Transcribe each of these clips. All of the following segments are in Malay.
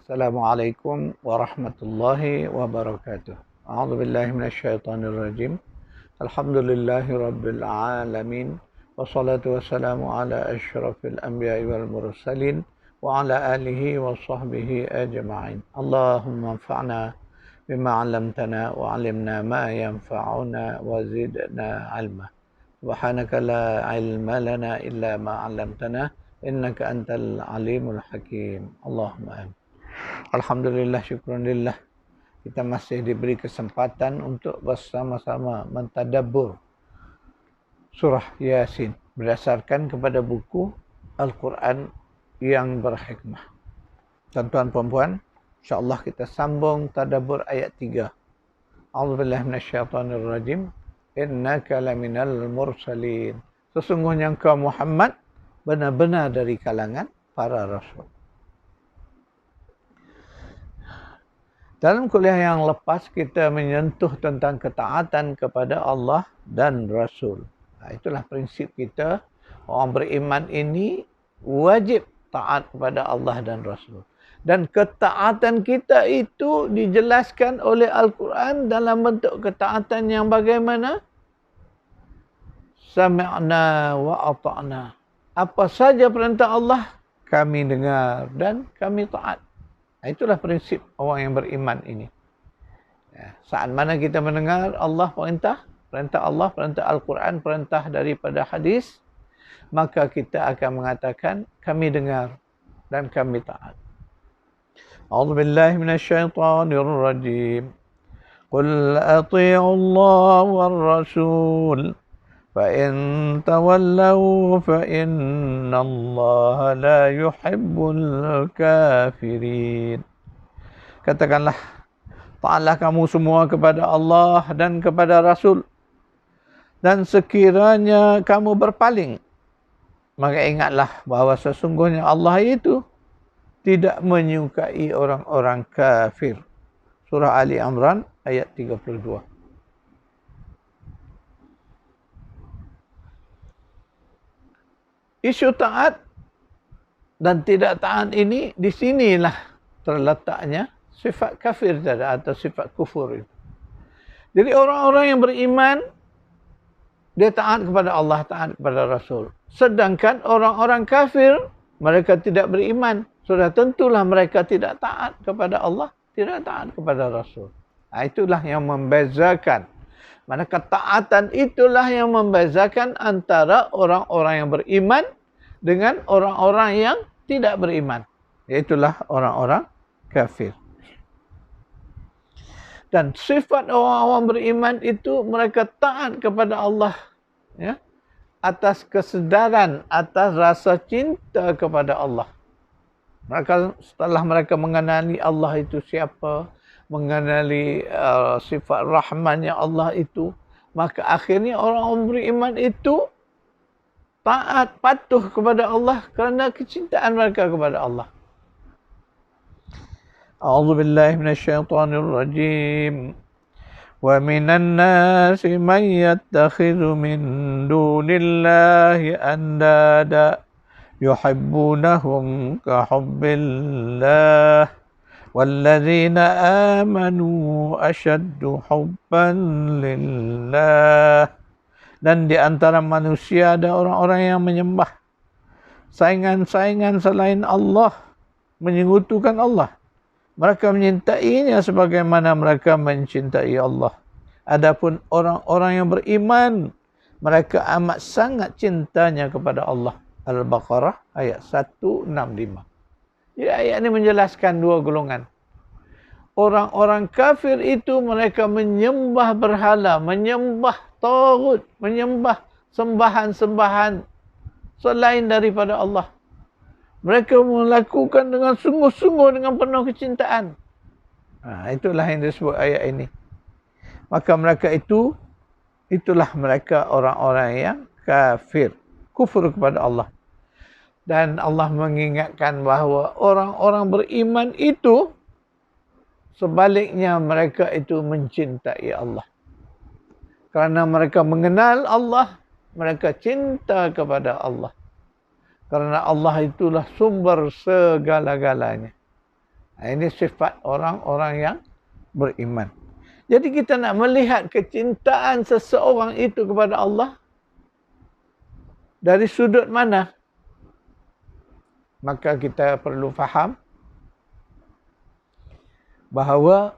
Assalamualaikum warahmatullahi wabarakatuh. A'udzu billahi minasyaitonir rajim. Alhamdulillahi rabbil alamin. Wassalatu wassalamu ala asyrafil anbiya'i wal mursalin wa ala alihi wa sahbihi ajma'in. Allahumma anfa'na bima 'allamtana wa 'allimna ma yanfa'una wa zidna 'ilma. Subhanaka la 'ilma lana illa ma 'allamtana innaka antal alimul hakim. Allahumma amin. Alhamdulillah, syukurillah, kita masih diberi kesempatan untuk bersama-sama mentadabbur surah Yasin berdasarkan kepada buku Al-Quran yang berhikmah. Tuan-tuan puan-puan, insya-Allah kita sambung tadabbur ayat 3. A'udzubillahi minasyaitonir rajim. Innaka laminal mursalin. Sesungguhnya engkau Muhammad benar-benar dari kalangan para rasul. Dalam kuliah yang lepas kita menyentuh tentang ketaatan kepada Allah dan Rasul. Itulah prinsip kita. Orang beriman ini wajib taat kepada Allah dan Rasul. Dan ketaatan kita itu dijelaskan oleh Al-Quran dalam bentuk ketaatan yang bagaimana? Sami'na wa ata'na. Apa saja perintah Allah, kami dengar dan kami taat. Itulah prinsip orang yang beriman ini. Saat mana kita mendengar Allah perintah Allah, perintah Al-Quran, perintah daripada hadis, maka kita akan mengatakan kami dengar dan kami taat. A'udzubillahi minasyaitonir rajim. Qul atii'u Allah war rasul فَإِن تَوَلَّوْا فَإِنَّ اللَّهَ لَا يُحِبُّ الْكَافِرِينَ. Katakanlah, taatlah kamu semua kepada Allah dan kepada Rasul. Dan sekiranya kamu berpaling, maka ingatlah bahawa sesungguhnya Allah itu tidak menyukai orang-orang kafir. Surah Ali Imran ayat 32. Isu taat dan tidak taat ini, di sinilah terletaknya sifat kafir tadi atau sifat kufur itu. Jadi orang-orang yang beriman, dia taat kepada Allah, taat kepada Rasul. Sedangkan orang-orang kafir, mereka tidak beriman. Sudah tentulah mereka tidak taat kepada Allah, tidak taat kepada Rasul. Itulah yang membezakan. Mana ketaatan itulah yang membezakan antara orang-orang yang beriman dengan orang-orang yang tidak beriman. Iaitulah orang-orang kafir. Dan sifat orang-orang beriman itu mereka taat kepada Allah. Ya, atas kesedaran, atas rasa cinta kepada Allah. Setelah mereka mengenali Allah itu siapa, mengenali sifat rahmannya Allah itu, maka akhirnya orang-orang beriman itu taat, patuh kepada Allah kerana kecintaan mereka kepada Allah. A'udzu billahi minasyaitonir rajim. Wa minan nasi man yattakhidhu min dunillahi andada yuhibbunahum ka hubbillah. وَالَّذِينَ آمَنُوا أَشَدُّ حُبًّا لِلَّهِ. Dan di antara manusia ada orang-orang yang menyembah saingan-saingan selain Allah, menyekutukan Allah. Mereka mencintainya sebagaimana mereka mencintai Allah. Adapun orang-orang yang beriman, mereka amat sangat cintanya kepada Allah. Al-Baqarah ayat 165. Jadi ayat ini menjelaskan dua golongan. Orang-orang kafir itu mereka menyembah berhala, menyembah taghut, menyembah sembahan-sembahan selain daripada Allah. Mereka melakukan dengan sungguh-sungguh, dengan penuh kecintaan. Itulah yang disebut ayat ini. Maka mereka itulah mereka orang-orang yang kafir, kufur kepada Allah. Dan Allah mengingatkan bahawa orang-orang beriman itu sebaliknya mereka itu mencintai Allah. Kerana mereka mengenal Allah, mereka cinta kepada Allah. Kerana Allah itulah sumber segala-galanya. Ini sifat orang-orang yang beriman. Jadi kita nak melihat kecintaan seseorang itu kepada Allah dari sudut mana? Maka kita perlu faham bahawa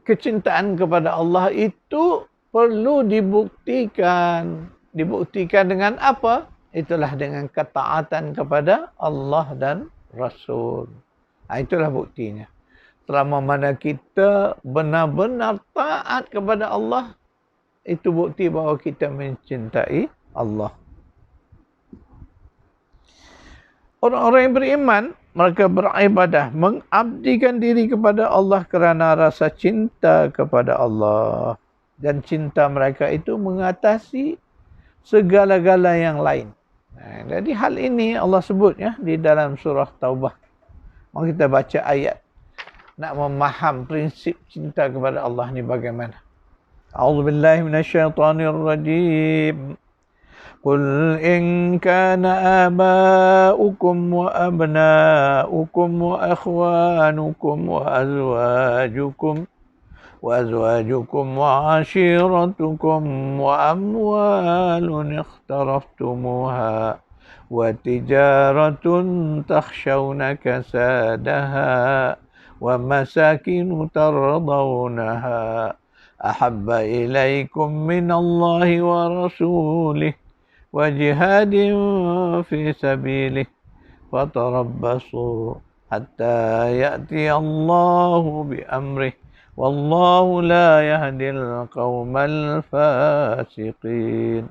kecintaan kepada Allah itu perlu dibuktikan. Dibuktikan dengan apa? Itulah dengan ketaatan kepada Allah dan Rasul. Itulah buktinya. Selama mana kita benar-benar taat kepada Allah, itu bukti bahawa kita mencintai Allah. Orang-orang yang beriman, mereka beribadah, mengabdikan diri kepada Allah kerana rasa cinta kepada Allah. Dan cinta mereka itu mengatasi segala-gala yang lain. Jadi hal ini Allah sebut ya di dalam surah Taubah. Mari kita baca ayat. Nak memaham prinsip cinta kepada Allah ni bagaimana. A'udzubillahi minasyaitonirrajim. Qul in kana aba'ukum wa abna'ukum wa akhwanukum wa azwajukum وعشيرتكم وأموال اقترفتموها وتجارة تخشون كسادها ومساكن ترضونها أحب إليكم من الله ورسوله وجهاد في سبيله فتربصوا حتى يأتي الله بأمره Wallahu la yahdil qaumal fasiqin.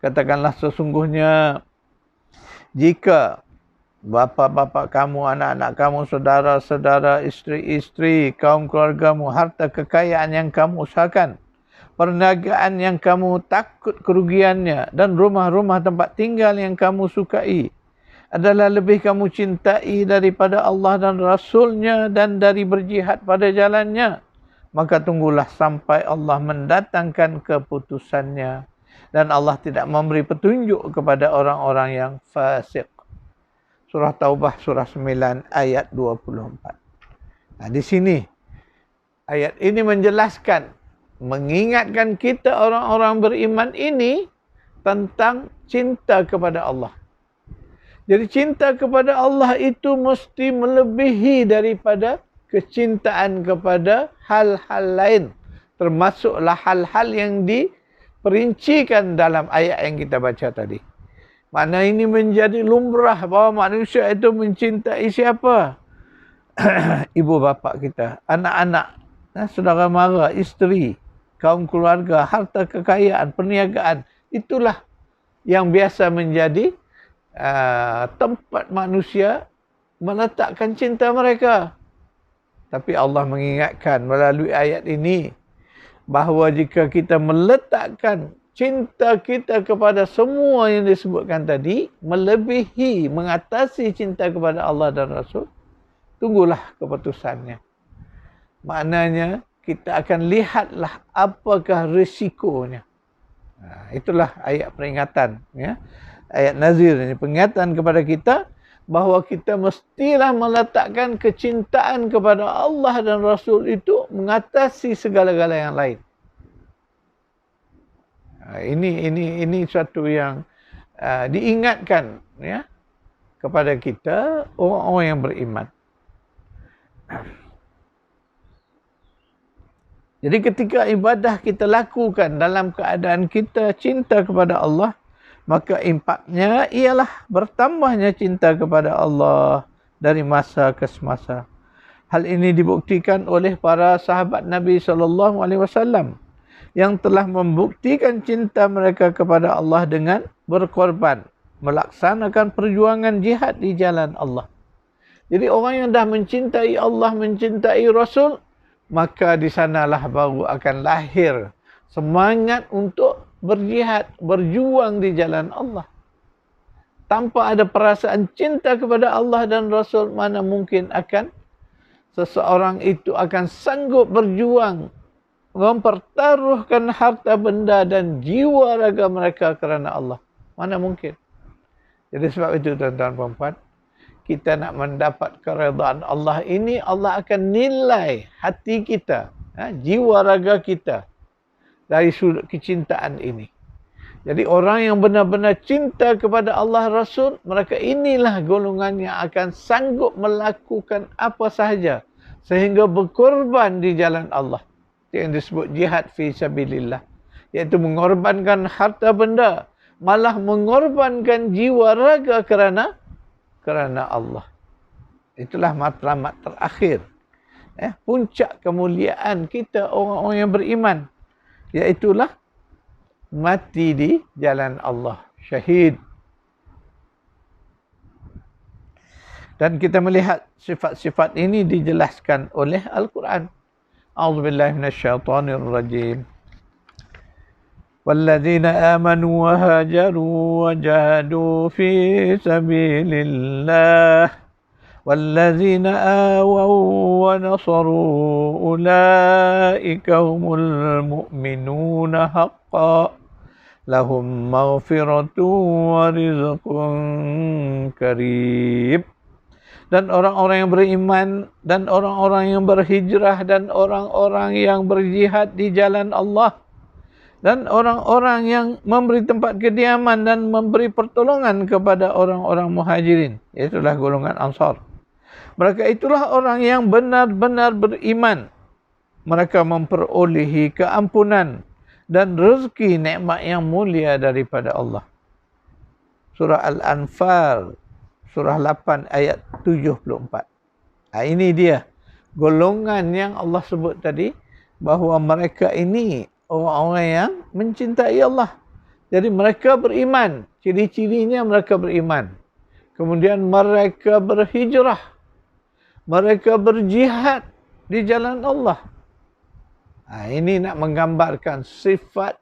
Katakanlah sesungguhnya jika bapa-bapa kamu, anak-anak kamu, saudara-saudara, isteri-isteri, kaum keluargamu, harta kekayaan yang kamu usahakan, perniagaan yang kamu takut kerugiannya, dan rumah-rumah tempat tinggal yang kamu sukai adalah lebih kamu cintai daripada Allah dan Rasulnya dan dari berjihad pada jalannya, maka tunggulah sampai Allah mendatangkan keputusannya. Dan Allah tidak memberi petunjuk kepada orang-orang yang fasik. Surah Taubah surah 9 ayat 24. Di sini ayat ini menjelaskan, mengingatkan kita orang-orang beriman ini tentang cinta kepada Allah. Jadi cinta kepada Allah itu mesti melebihi daripada kecintaan kepada hal-hal lain. Termasuklah hal-hal yang diperincikan dalam ayat yang kita baca tadi. Makna ini menjadi lumrah bahawa manusia itu mencintai siapa? Ibu bapa kita, anak-anak, saudara mara, isteri, kaum keluarga, harta kekayaan, perniagaan. Itulah yang biasa menjadi tempat manusia meletakkan cinta mereka. Tapi Allah mengingatkan melalui ayat ini bahawa jika kita meletakkan cinta kita kepada semua yang disebutkan tadi, melebihi, mengatasi cinta kepada Allah dan Rasul, tunggulah keputusannya. Maknanya kita akan lihatlah apakah risikonya. Itulah ayat peringatan, ya. Ayat nazir ini peringatan kepada kita bahawa kita mestilah meletakkan kecintaan kepada Allah dan Rasul itu mengatasi segala-gala yang lain. Ini suatu yang diingatkan ya kepada kita orang-orang yang beriman. Jadi ketika ibadah kita lakukan dalam keadaan kita cinta kepada Allah, maka impaknya ialah bertambahnya cinta kepada Allah dari masa ke semasa. Hal ini dibuktikan oleh para sahabat Nabi SAW yang telah membuktikan cinta mereka kepada Allah dengan berkorban, melaksanakan perjuangan jihad di jalan Allah. Jadi orang yang dah mencintai Allah, mencintai Rasul, maka di sanalah baru akan lahir semangat untuk berjihad, berjuang di jalan Allah. Tanpa ada perasaan cinta kepada Allah dan Rasul, mana mungkin akan seseorang itu akan sanggup berjuang, mempertaruhkan harta benda dan jiwa raga mereka kerana Allah. Mana mungkin. Jadi sebab itu tuan-tuan dan puan-puan, kita nak mendapat keredaan Allah ini, Allah akan nilai hati kita, jiwa raga kita dari sudut kecintaan ini. Jadi orang yang benar-benar cinta kepada Allah Rasul, mereka inilah golongan yang akan sanggup melakukan apa sahaja sehingga berkorban di jalan Allah. Itu yang disebut jihad fi sabilillah, iaitu mengorbankan harta benda, malah mengorbankan jiwa raga kerana Allah. Itulah matlamat terakhir, puncak kemuliaan kita orang-orang yang beriman, iaitulah mati di jalan Allah, syahid. Dan kita melihat sifat-sifat ini dijelaskan oleh Al-Quran. A'udzubillahi minasyaitonir rajim. Walladzina amanu wa hajaru wa jahadu fi sabilillah walladzina awaw wa nasaru ulaika humul mu'minuna haqqan lahum maghfiratun wa rizqun karim. Dan orang-orang yang beriman dan orang-orang yang berhijrah dan orang-orang yang berjihad di jalan Allah dan orang-orang yang memberi tempat kediaman dan memberi pertolongan kepada orang-orang muhajirin, iaitulah golongan Ansar. Mereka itulah orang yang benar-benar beriman. Mereka memperolehi keampunan dan rezeki nikmat yang mulia daripada Allah. Surah Al-Anfal, surah 8 ayat 74. Ini dia golongan yang Allah sebut tadi, bahawa mereka ini orang-orang yang mencintai Allah. Jadi mereka beriman, ciri-cirinya mereka beriman. Kemudian mereka berhijrah, mereka berjihad di jalan Allah. Ini nak menggambarkan sifat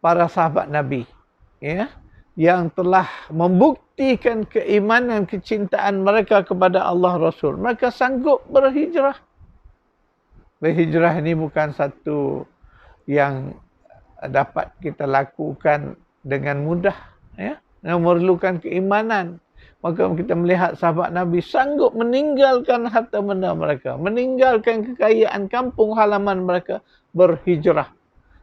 para sahabat Nabi, yang telah membuktikan keimanan, kecintaan mereka kepada Allah Rasul. Mereka sanggup berhijrah. Berhijrah ini bukan satu yang dapat kita lakukan dengan mudah, memerlukan keimanan. Maka kita melihat sahabat Nabi sanggup meninggalkan harta benda mereka, meninggalkan kekayaan kampung halaman mereka, berhijrah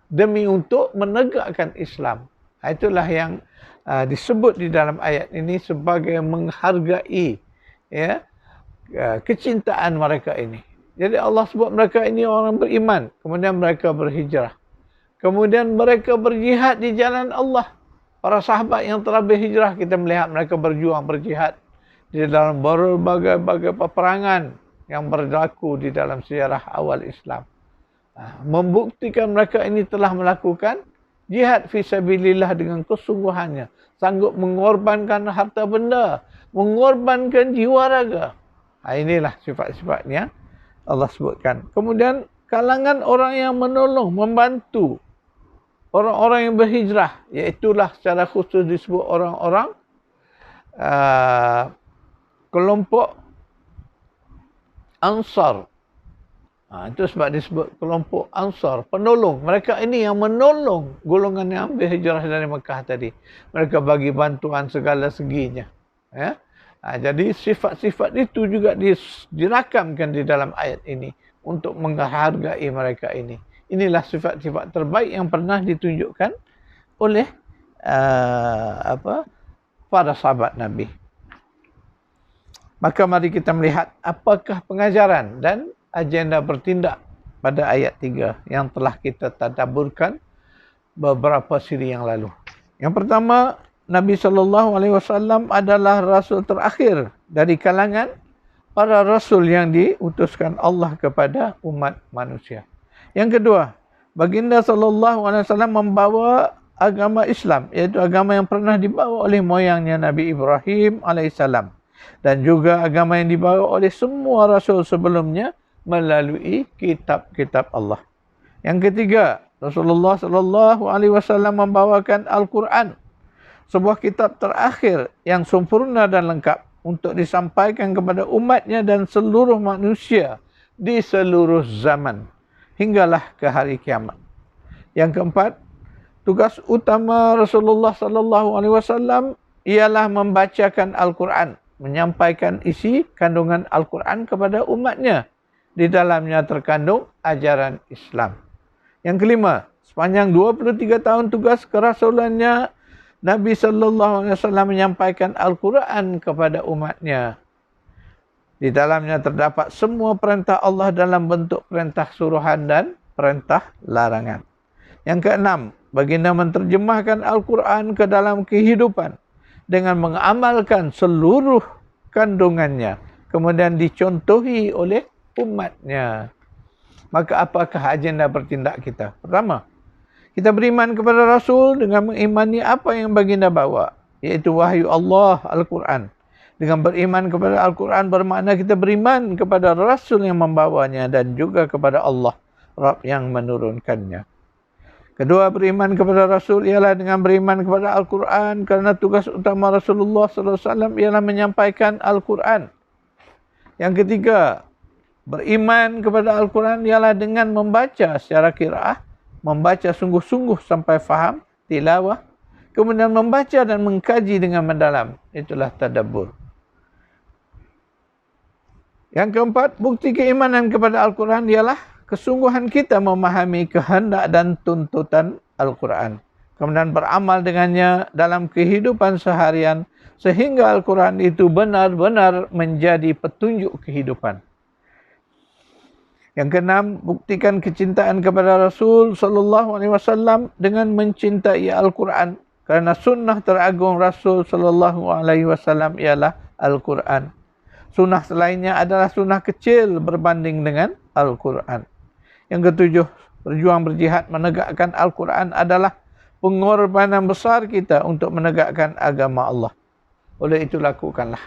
demi untuk menegakkan Islam. Itulah yang disebut di dalam ayat ini sebagai menghargai kecintaan mereka ini. Jadi Allah sebut mereka ini orang beriman, kemudian mereka berhijrah, kemudian mereka berjihad di jalan Allah. Para sahabat yang telah berhijrah, kita melihat mereka berjuang, berjihad di dalam berbagai-bagai peperangan yang berlaku di dalam sejarah awal Islam. Membuktikan mereka ini telah melakukan jihad fi sabilillah dengan kesungguhannya, sanggup mengorbankan harta benda, mengorbankan jiwa raga. Inilah sifat-sifatnya Allah sebutkan. Kemudian kalangan orang yang menolong, membantu orang-orang yang berhijrah, iaitulah secara khusus disebut orang-orang kelompok Ansar. Itu sebab disebut kelompok Ansar, penolong. Mereka ini yang menolong golongan yang berhijrah dari Mekah tadi. Mereka bagi bantuan segala seginya. Jadi sifat-sifat itu juga dirakamkan di dalam ayat ini untuk menghargai mereka ini. Inilah sifat-sifat terbaik yang pernah ditunjukkan oleh para sahabat Nabi. Maka mari kita melihat apakah pengajaran dan agenda bertindak pada ayat 3 yang telah kita tadabburkan beberapa siri yang lalu. Yang pertama, Nabi SAW adalah rasul terakhir dari kalangan para rasul yang diutuskan Allah kepada umat manusia. Yang kedua, baginda SAW membawa agama Islam, iaitu agama yang pernah dibawa oleh moyangnya Nabi Ibrahim AS, dan juga agama yang dibawa oleh semua rasul sebelumnya melalui kitab-kitab Allah. Yang ketiga, Rasulullah SAW membawakan Al-Quran, sebuah kitab terakhir yang sempurna dan lengkap untuk disampaikan kepada umatnya dan seluruh manusia di seluruh zaman, hinggalah ke hari kiamat. Yang keempat, tugas utama Rasulullah SAW ialah membacakan Al-Quran menyampaikan isi kandungan Al-Quran kepada umatnya. Di dalamnya terkandung ajaran Islam. Yang kelima, sepanjang 23 tahun tugas kerasulannya, Nabi SAW menyampaikan Al-Quran kepada umatnya. Di dalamnya terdapat semua perintah Allah dalam bentuk perintah suruhan dan perintah larangan. Yang keenam, baginda menerjemahkan Al-Quran ke dalam kehidupan dengan mengamalkan seluruh kandungannya, kemudian dicontohi oleh umatnya. Maka apakah agenda bertindak kita? Pertama, kita beriman kepada Rasul dengan mengimani apa yang baginda bawa, iaitu wahyu Allah, Al-Quran. Dengan beriman kepada Al-Quran bermakna kita beriman kepada Rasul yang membawanya dan juga kepada Allah, Rabb yang menurunkannya. Kedua, beriman kepada Rasul ialah dengan beriman kepada Al-Quran, kerana tugas utama Rasulullah SAW ialah menyampaikan Al-Quran. Yang ketiga, beriman kepada Al-Quran ialah dengan membaca secara qiraah, membaca sungguh-sungguh sampai faham, tilawah, kemudian membaca dan mengkaji dengan mendalam. Itulah tadabbur. Yang keempat, bukti keimanan kepada Al-Quran ialah kesungguhan kita memahami kehendak dan tuntutan Al-Quran, kemudian beramal dengannya dalam kehidupan seharian, sehingga Al-Quran itu benar-benar menjadi petunjuk kehidupan. Yang keenam, buktikan kecintaan kepada Rasul SAW dengan mencintai Al-Quran, kerana sunnah teragung Rasul SAW ialah Al-Quran. Sunnah selainnya adalah sunnah kecil berbanding dengan Al-Quran. Yang ketujuh, berjuang berjihad menegakkan Al-Quran adalah pengorbanan besar kita untuk menegakkan agama Allah. Oleh itu lakukanlah.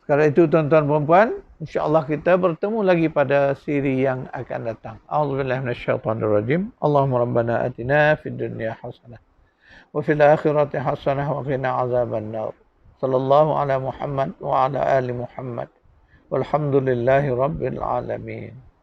Sekarang itu tuan-tuan dan puan, insya-Allah kita bertemu lagi pada siri yang akan datang. A'udzubillahi minasyaitonirrajim. Allahumma rabbana atina fid dunya hasanah wa fil akhirati hasanah wa qina azabannar. Sallallahu ala Muhammad wa ala ali Muhammad. Walhamdulillahi rabbil alamin.